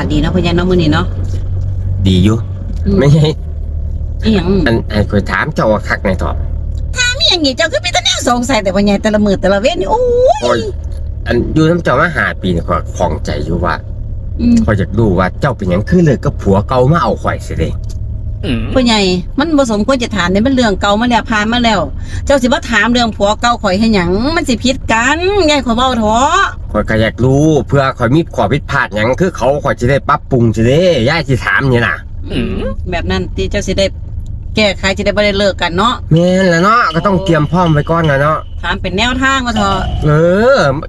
ศดีเนาะพ่อใหญ่เนาะมื้อนี้เนาะดีอยู่ไม่ใช่อีหยังอันคอยถามเจ้าคักในตอบมีหยังอีกเจ้าคือมีแต่แนวสงสัยแต่พ่อใหญ่แต่ละมื้อแต่ละเว้นนี่โอ้ยอันอยู่น้ำเจ้ามา5 ปีนี่ข้อยคล่องใจอยู่ว่าข้อยอยากรู้ว่าเจ้าเป็นหยังคือเลิกกับผัวเก่ามาเอาข่อยสิเด้พ่อใหญ่มันบ่สมควรจะถามเนี่ยมันเรื่องเก่ามาแล้วผ่านมาแล้วเจ้าสิมาถามเรื่องผัวเก่าข่อยให้หยังมันสิผิดกันไงข่อยเว้าท้อข่อยก็อยากรู้เพื่อข่อยมีข้อผิดพลาดหยังคือเขาข่อยสิได้ปรับปรุงสิเด้ยายสิถามนี่น่ะแบบนั้นที่เจ้าสิได้แก้ไขสิได้บ่ได้เลิกกันเนาะแม่นแล้วเนาะก็ต้องเตรียมพร้อมไว้ก่อนนะเนาะถามเป็นแนวทางว่าเถอะ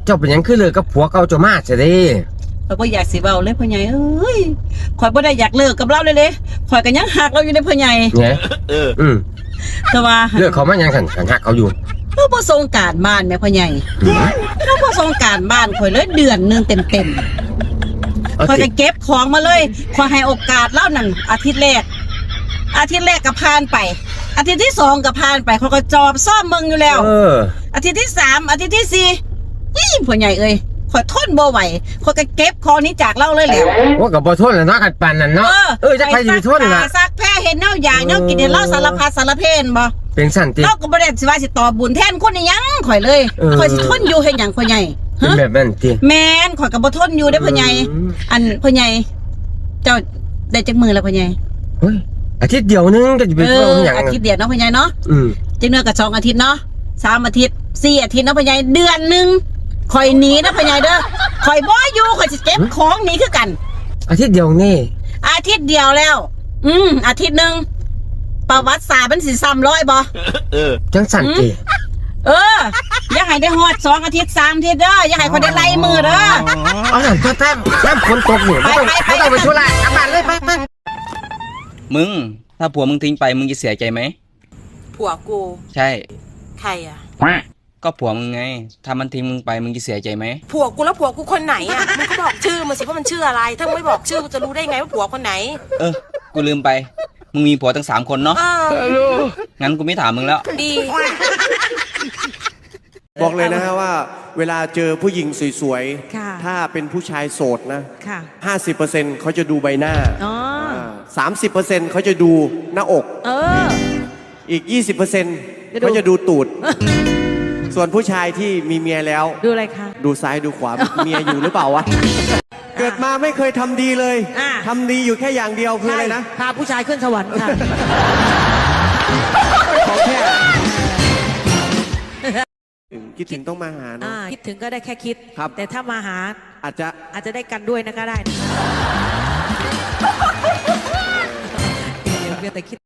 เจ้าเป็นหยังคือเลิกกับผัวเก่าเจ้ามาสิเด้ข่อยบ่อยากสิเว้าเลยพ่อใหญ่เอ้ยข่อยบ่ได้อยากเลิกกับเราเลยข่อยก็ยังฮักเราอยู่ในพ่อใหญ่ไงแต่ว่าเลิกเขามายังกันฮักเขาอยู่เราบ่ส่งการบ้านแม่พ่อใหญ่เราบ่ส่งการบ้านข่อยเลยเดือนนึงเต็มๆข่อยก็เก็บของมาเลยข่อยให้โอกาสเล่านั่นอาทิตย์แรกก็ผ่านไปอาทิตย์ที่2ก็ผ่านไปข่อยก็จอบซ่อมมึงอยู่แล้วอาทิตย์ที่3อาทิตย์ที่4นี่พ่อใหญ่เอ้ยข่อยทนบ่ไหวข่อยก็เก็บของนี้จากเล่าเลยแหละว่าก็บ่ทนแล้วเนาะกันปานนั้นเนาะจะใครสิทนล่ะซักแพ้เห็นแนวอย่างแนวกินเห็นเล่าสารพัดสารเพนบ่เป็นสั่นติเราก็บ่ได้สิว่าสิตอบบุญแทนคนอีหยังข่อยเลยข่อยสิทนอยู่เฮ็ดหยังพ่อใหญ่เป็นแบบนั้นติแม่นข่อยก็บ่ทนอยู่เด้อพ่อใหญ่อันพ่อใหญ่เจ้าได้จักมื้อแล้วพ่อใหญ่เฮ้ยอาทิตย์เดียวนึงก็จะไปเว้าหยังอาทิตย์เดียวเนาะพ่อใหญ่เนาะจังเนื้อก็2 อาทิตย์เนาะ3 อาทิตย์4 อาทิตย์เนาะพ่อใหญ่เดือนนึงข่อยหนีนะพ่อใหญ่เด้อข่อยบ่อยู่ข่อยสิเก็บของหนีคือกันอาทิตย์เดียวนี่อาทิตย์เดียวแล้วอาทิตย์นึงประวัติศาสตร์มันสิ300บ่จังสั่นติอย่าให้ได้ฮอด2 อาทิตย์3 อาทิตย์เด้ออย่าให้คนได้ไล่มือเด้อเอาหน่อยแต้มฝนตกนี่ไม่ต้องไปธุระกลับบ้านเลยไปมึงถ้าผัวมึงทิ้งไปมึงจะเสียใจไหมผัวกูใช่ใครอ่ะก็ผัวมึงไงถ้ามันทิ้งมึงไปมึงจะเสียใจไหมผัวกูแล้วผัวกูคนไหนอ่ะมึงก็บอกชื่อมาสิว่ามันชื่ออะไรถ้ามึงไม่บอกชื่อกูจะรู้ได้ไงว่าผัวคนไหนกูลืมไปมึงมีผัวตั้ง3 คนเนาะงั้นกูไม่ถามมึงแล้วดีบอกเลยนะฮะว่าเวลาเจอผู้หญิงสวยๆถ้าเป็นผู้ชายโสดนะ50%เขาจะดูใบหน้า30%เขาจะดูหน้าอกอีก20%เขาจะดูตูดส่วนผู้ชายที่มีเมียแล้วดูอะไรคะดูซ้ายดูขวาเมียอยู่หรือเปล่าวะเกิดมาไม่เคยทำดีเลยทำดีอยู่แค่อย่างเดียวคืออะไรนะพาผู้ชายขึ้นสวรรค์ค่ะขอแค่คิดถึงต้องมาหาเนาะคิดถึงก็ได้แค่คิดแต่ถ้ามาหาอาจจะได้กันด้วยนะก็ได้นะเดี๋ยวแต่คิด